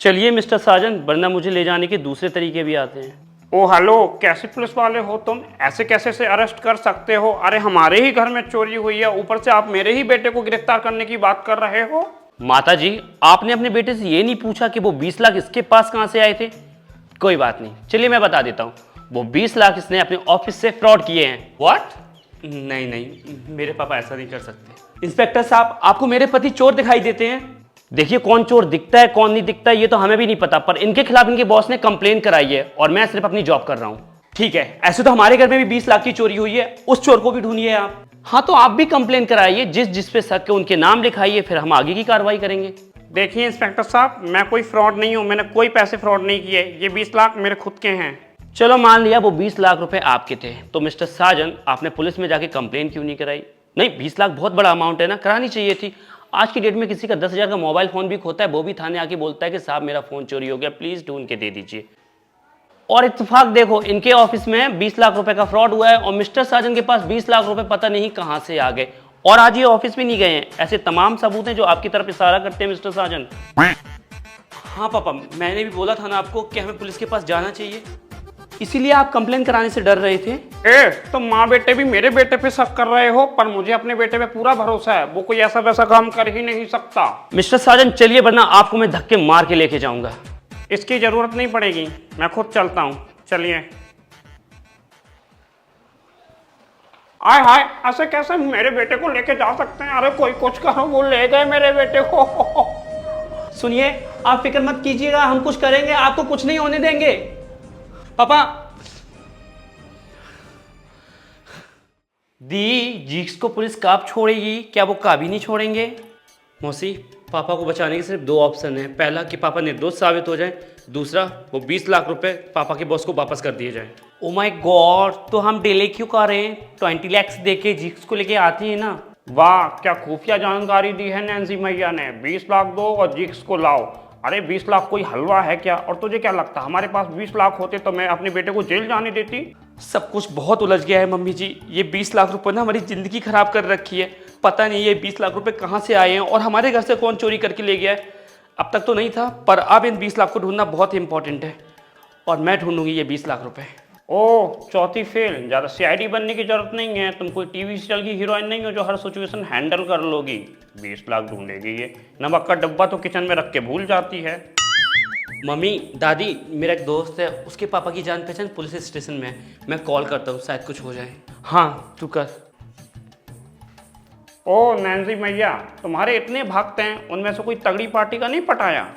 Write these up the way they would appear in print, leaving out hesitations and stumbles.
चलिए मिस्टर साजन, वरना मुझे ले जाने के दूसरे तरीके भी आते हैं। ओ हेलो, कैसे पुलिस वाले हो तुम? ऐसे कैसे से अरेस्ट कर सकते हो? अरे हमारे ही घर में चोरी हुई है, ऊपर से आप मेरे ही बेटे को गिरफ्तार करने की बात कर रहे हो। माता जी, आपने अपने बेटे से ये नहीं पूछा कि वो 20 लाख इसके पास कहाँ से आए थे? कोई बात नहीं, चलिए मैं बता देता हूँ। वो 20 लाख इसने अपने ऑफिस से फ्रॉड किए हैं। व्हाट? नहीं नहीं, मेरे पापा ऐसा नहीं कर सकते। इंस्पेक्टर साहब, आपको मेरे पति चोर दिखाई देते हैं? देखिए, कौन चोर दिखता है कौन नहीं दिखता है ये तो हमें भी नहीं पता, पर इनके खिलाफ इनके बॉस ने कंप्लेन कराई है और मैं सिर्फ अपनी जॉब कर रहा हूँ। ठीक है, ऐसे तो हमारे घर में भी 20 लाख की चोरी हुई है, उस चोर को भी ढूंढिए आप। हाँ, तो आप भी कंप्लेन कराइए, जिस पे शक है उनके नाम लिखाइए, फिर हम आगे की कार्रवाई करेंगे। देखिए इंस्पेक्टर साहब, मैं कोई फ्रॉड नहीं हूँ, मैंने कोई पैसे फ्रॉड नहीं किए, ये 20 लाख मेरे खुद के हैं। चलो मान लिया वो 20 लाख रुपए आपके थे, तो मिस्टर साजन आपने पुलिस में जाके कंप्लेन क्यों नहीं कराई? नहीं, 20 लाख बहुत बड़ा अमाउंट है ना, करानी चाहिए थी। आज की डेट में किसी का 10,000 का मोबाइल फोन भी खोता है, वो भी थाने आके बोलता है कि साहब मेरा फोन चोरी हो गया, प्लीज ढूंढ के दे दीजिए। और इत्तेफाक देखो, इनके ऑफिस में 20 लाख रुपए का फ्रॉड हुआ है और मिस्टर साजन के पास 20 लाख रुपए पता नहीं कहां से आ गए, और आज ये ऑफिस भी नहीं गए हैं। ऐसे तमाम सबूत हैं जो आपकी तरफ इशारा करते हैं मिस्टर साजन। हाँ पापा, मैंने भी बोला था ना आपको कि हमें पुलिस के पास जाना चाहिए, इसीलिए आप कंप्लेन कराने से डर रहे थे। ए, तो माँ बेटे भी मेरे बेटे पे शक कर रहे हो, पर मुझे अपने बेटे पे पूरा भरोसा है, वो कोई ऐसा वैसा काम कर ही नहीं सकता। मिस्टर साजन चलिए, वरना आपको मैं धक्के मार के लेके जाऊंगा। इसकी जरूरत नहीं पड़ेगी, मैं खुद चलता हूँ, चलिए। आय हाय, ऐसे कैसे मेरे बेटे को लेके जा सकते हैं? अरे कोई कुछ करो, वो ले गए मेरे बेटे को। सुनिए, आप फिक्र मत कीजिएगा, हम कुछ करेंगे, आपको कुछ नहीं होने देंगे। पापा दी, जीक्स को पुलिस कब छोड़ेगी? क्या वो कभी नहीं छोड़ेंगे? मौसी, पापा को बचाने के सिर्फ दो ऑप्शन है। पहला कि पापा निर्दोष साबित हो जाए, दूसरा वो 20 लाख रुपए पापा के बॉस को वापस कर दिए जाए। ओ माय गॉड, तो हम डिले क्यों कर रहे हैं? 20 लाख देके जीक्स को लेके आती है ना। वाह, क्या खुफिया जानकारी दी है नैन्सी मैया ने। 20 लाख दो और जिक्स को लाओ। अरे 20 लाख कोई हलवा है क्या? और तुझे क्या लगता हमारे पास 20 लाख होते तो मैं अपने बेटे को जेल जाने देती? सब कुछ बहुत उलझ गया है मम्मी जी। ये 20 लाख रुपए ना हमारी जिंदगी खराब कर रखी है। पता नहीं ये 20 लाख रुपए कहाँ से आए हैं और हमारे घर से कौन चोरी करके ले गया है। अब तक तो नहीं था, पर अब इन 20 लाख को ढूंढना बहुत ही इंपॉर्टेंट है और मैं ढूंढूंगी ये 20 लाख रुपए। ओह, चौथी फेल। ज़्यादा सीआईडी बनने की जरूरत नहीं है, तुम कोई टीवी सीरियल की हीरोइन नहीं हो जो हर सिचुएशन हैंडल कर लोगी। 20 लाख ढूंढेगी ये? नमक का डब्बा तो किचन में रख के भूल जाती है। मम्मी, दादी, मेरा एक दोस्त है, उसके पापा की जान पहचान पुलिस स्टेशन में है, मैं कॉल करता हूँ, शायद कुछ हो जाए। हाँ तू कर। ओह नैन्सी मैया, तुम्हारे इतने भक्त हैं, उनमें से कोई तगड़ी पार्टी का नहीं पटाया?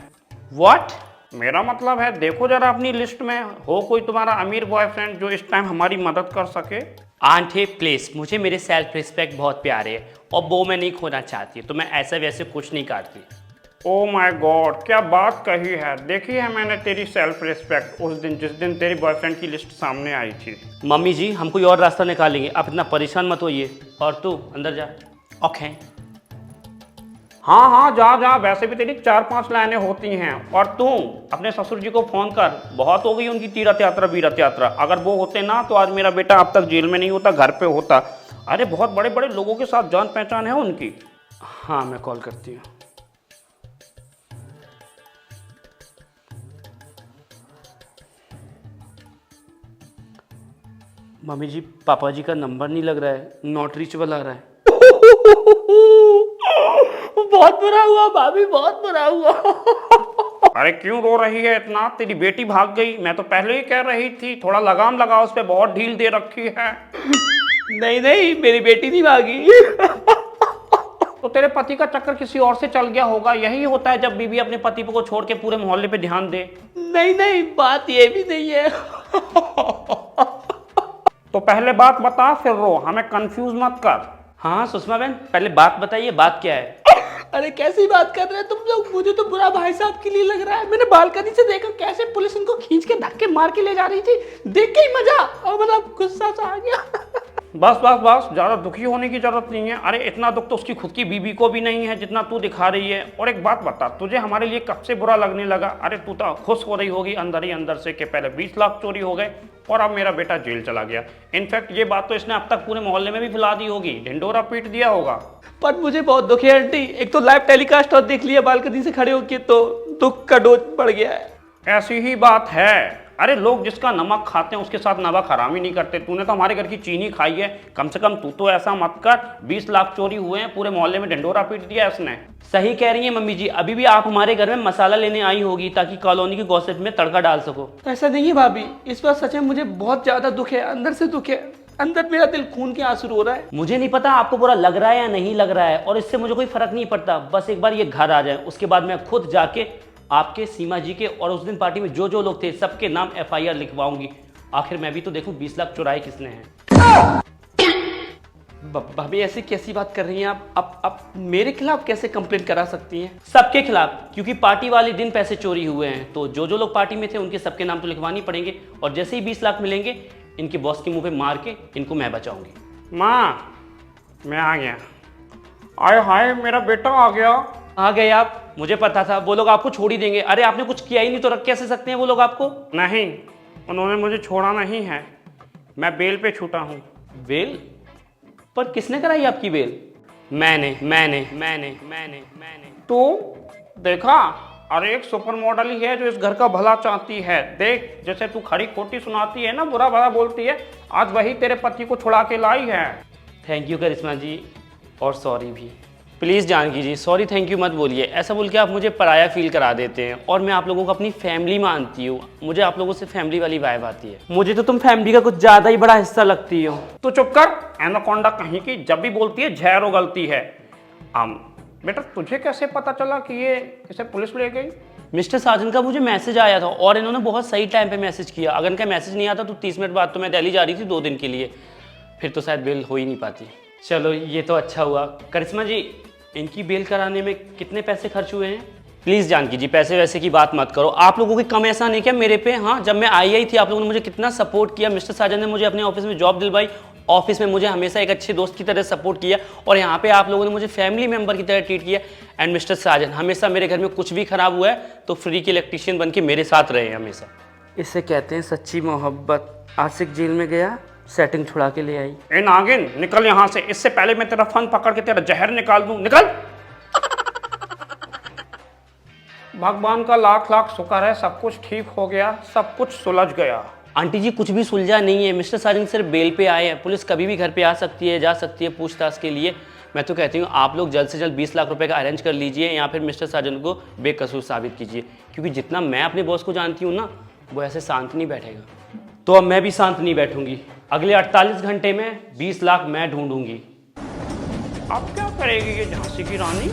व्हाट? मेरा मतलब है, देखो जरा अपनी लिस्ट में हो कोई तुम्हारा अमीर बॉयफ्रेंड जो इस टाइम हमारी मदद कर सके। आंटी प्लीज, मुझे मेरे सेल्फ रिस्पेक्ट बहुत प्यारे है और वो मैं नहीं खोना चाहती, तो मैं ऐसा वैसे कुछ नहीं करती। ओह माय गॉड, क्या बात कही है। देखी है मैंने तेरी सेल्फ रिस्पेक्ट उस दिन जिस दिन तेरी बॉयफ्रेंड की लिस्ट सामने आई थी। मम्मी जी, हम कोई और रास्ता निकालेंगे, आप इतना परेशान मत होइए। और तू अंदर जा। ओके। हाँ हाँ, जा जा, वैसे भी तेरी 4-5 लाइनें होती हैं। और तू अपने ससुर जी को फोन कर, बहुत हो गई उनकी तीरथ यात्रा बीरथ यात्रा। अगर वो होते ना तो आज मेरा बेटा अब तक जेल में नहीं होता, घर पे होता। अरे बहुत बड़े बड़े लोगों के साथ जान पहचान है उनकी। हाँ मैं कॉल करती हूँ। मम्मी जी, पापा जी का नंबर नहीं लग रहा है, नॉट रीचेबल आ रहा है। बहुत बुरा हुआ भाभी, बहुत बुरा हुआ। अरे क्यों रो रही है इतना? तेरी बेटी भाग गई, मैं तो पहले ही कह रही थी थोड़ा लगाम लगाओ, उस पर बहुत ढील दे रखी है। नहीं नहीं, मेरी बेटी नहीं भागी। तो तेरे पति का चक्कर किसी और से चल गया होगा। यही होता है जब बीवी अपने पति को छोड़ के पूरे मोहल्ले पे ध्यान दे। नहीं नहीं, बात ये भी नहीं है। तो पहले बात बता फिर रो, हमें कंफ्यूज मत कर। हाँ सुषमा बहन, पहले बात बताइए, बात क्या है? अरे कैसी बात कर रहे हैं तुम लोग? मुझे तो बुरा भाई साहब के लिए लग रहा है। मैंने बालकनी से देखा कैसे पुलिस उनको खींच के धक्के मार के ले जा रही थी, देख के ही मजा और मतलब गुस्सा सा आ गया। बस बस बस, ज़्यादा दुखी होने की जरूरत नहीं है। अरे इतना दुख तो उसकी खुद की बीबी को भी नहीं है जितना तू दिखा रही है। और एक बात बता, तुझे हमारे लिए कब से बुरा लगने लगा? अरे तू तो खुश हो रही होगी अंदर ही अंदर से कि पहले 20 लाख चोरी हो गए और अब मेरा बेटा जेल चला गया। इनफैक्ट ये बात तो इसने अब तक पूरे मोहल्ले में भी फैला दी होगी, ढिंडोरा पीट दिया होगा। पर मुझे बहुत दुख है आंटी, एक तो लाइव टेलीकास्ट और देख लिया बालकनी से खड़े होके तो दुख का डोज बढ़ गया है। ऐसी ही बात है। अरे लोग जिसका नमक खाते हैं उसके साथ नमक हराम ही नहीं करते। तूने तो हमारे घर की चीनी खाई है, कम से कम तू तो ऐसा मत कर। 20 लाख चोरी हुए हैं, पूरे मोहल्ले में ढिंडोरा पीट दिया इसने। सही कह रही हैं मम्मी जी, अभी भी आप हमारे घर में मसाला लेने आई होगी ताकि कॉलोनी की गॉसिप में तड़का डाल सको। तो ऐसा नहीं है भाभी, इस बार सच में मुझे बहुत ज्यादा दुख है, अंदर से दुख है। अंदर मेरा दिल खून के आंसू रो रहा है। मुझे नहीं पता आपको बुरा लग रहा है या नहीं लग रहा है, और इससे मुझे कोई फर्क नहीं पड़ता। बस एक बार ये घर आ जाए, उसके बाद मैं खुद जाके आपके, सीमा जी के और उस दिन पार्टी में जो जो लोग थे सबके नाम FIR लिखवाऊंगी। आखिर मैं भी तो देखूं 20 लाख चुराए किसने हैं। भाभी ऐसी कैसी बात कर रही हैं आप मेरे खिलाफ कैसे कंप्लेंट करा सकती हैं? सबके खिलाफ, क्योंकि पार्टी वाले दिन पैसे चोरी हुए हैं तो जो जो लोग पार्टी में थे उनके सबके नाम तो लिखवानी पड़ेंगे। और जैसे ही 20 लाख मिलेंगे इनके बॉस के मुंह पे मार के इनको मैं बचाऊंगी। माँ, मैं आ गया। आए हाय, मेरा बेटा आ गया। आ गए आप? मुझे पता था वो लोग आपको छोड़ ही देंगे। अरे आपने कुछ किया ही नहीं तो रख कैसे सकते हैं वो लोग आपको? नहीं, उन्होंने मुझे छोड़ा नहीं है, मैं बेल पे छूटा हूँ। बेल? पर किसने कराई आपकी बेल? मैंने। तो देखा, अरे एक सुपर मॉडल ही है जो इस घर का भला चाहती है। देख, जैसे तू खरी खोटी सुनाती है ना, बुरा भला बोलती है, आज वही तेरे पति को छुड़ा के लाई है। थैंक यू करिश्मा जी, और सॉरी भी। Please Janaki ji, sorry thank you मत बोलिए। ऐसा बोल के आप मुझे पराया फील करा देते हैं, और मैं आप लोगों को अपनी फैमिली मानती हूँ। मुझे आप लोगों से फैमिली वाली वाइब आती है। मुझे तो तुम फैमिली का कुछ ज़्यादा ही बड़ा हिस्सा लगती हो। तू चुप कर, एनाकोंडा कहीं की। जब भी बोलती है झैर उगलती है। बेटा, तुझे कैसे पता चला कि ये इसे पुलिस ले गई? मिस्टर साजन का मुझे मैसेज आया था, और इन्होंने बहुत सही टाइम पे मैसेज किया। अगर इनका मैसेज नहीं आता तो 30 मिनट बाद तो मैं दिल्ली जा रही थी 2 दिन के लिए, फिर तो शायद बेल हो ही नहीं पाती। चलो ये तो अच्छा हुआ। करिश्मा जी, इनकी बेल कराने में कितने पैसे खर्च हुए हैं? प्लीज़ जानकी जी, पैसे वैसे की बात मत करो। आप लोगों की कम ऐसा नहीं क्या मेरे पे? हाँ, जब मैं आई थी आप लोगों ने मुझे कितना सपोर्ट किया। मिस्टर साजन ने मुझे अपने ऑफिस में जॉब दिलवाई, ऑफिस में मुझे हमेशा एक अच्छे दोस्त की तरह सपोर्ट किया, और यहाँ पे आप लोगों ने मुझे फैमिली मेंबर की तरह ट्रीट किया। एंड मिस्टर साजन हमेशा मेरे घर में कुछ भी खराब हुआ है तो फ्री के इलेक्ट्रीशियन बन के मेरे साथ रहे हैं हमेशा। इसे कहते हैं सच्ची मोहब्बत। आशिक जेल में गया, सेटिंग छुड़ा के ले आई। ए नागिन, निकल यहाँ से, इससे पहले मैं तेरा फन पकड़ के तेरा जहर निकाल दूं। निकल। भगवान का लाख लाख शुक्र है, सब कुछ ठीक हो गया, सब कुछ सुलझ गया। आंटी जी, कुछ भी सुलझा नहीं है। मिस्टर साजन सिर्फ बेल पे आए हैं। पुलिस कभी भी घर पे आ सकती है, जा सकती है पूछताछ के लिए। मैं तो कहती हूँ आप लोग जल्द से जल्द 20 लाख रुपए का अरेंज कर लीजिए, या फिर मिस्टर साजन को बेकसूर साबित कीजिए, क्योंकि जितना मैं अपने बॉस को जानती हूँ ना, वो ऐसे शांत नहीं बैठेगा। तो अब मैं भी शांत नहीं बैठूंगी। अगले 48 घंटे में 20 लाख मैं ढूंढूंगी। अब क्या करेगी ये झांसी की रानी?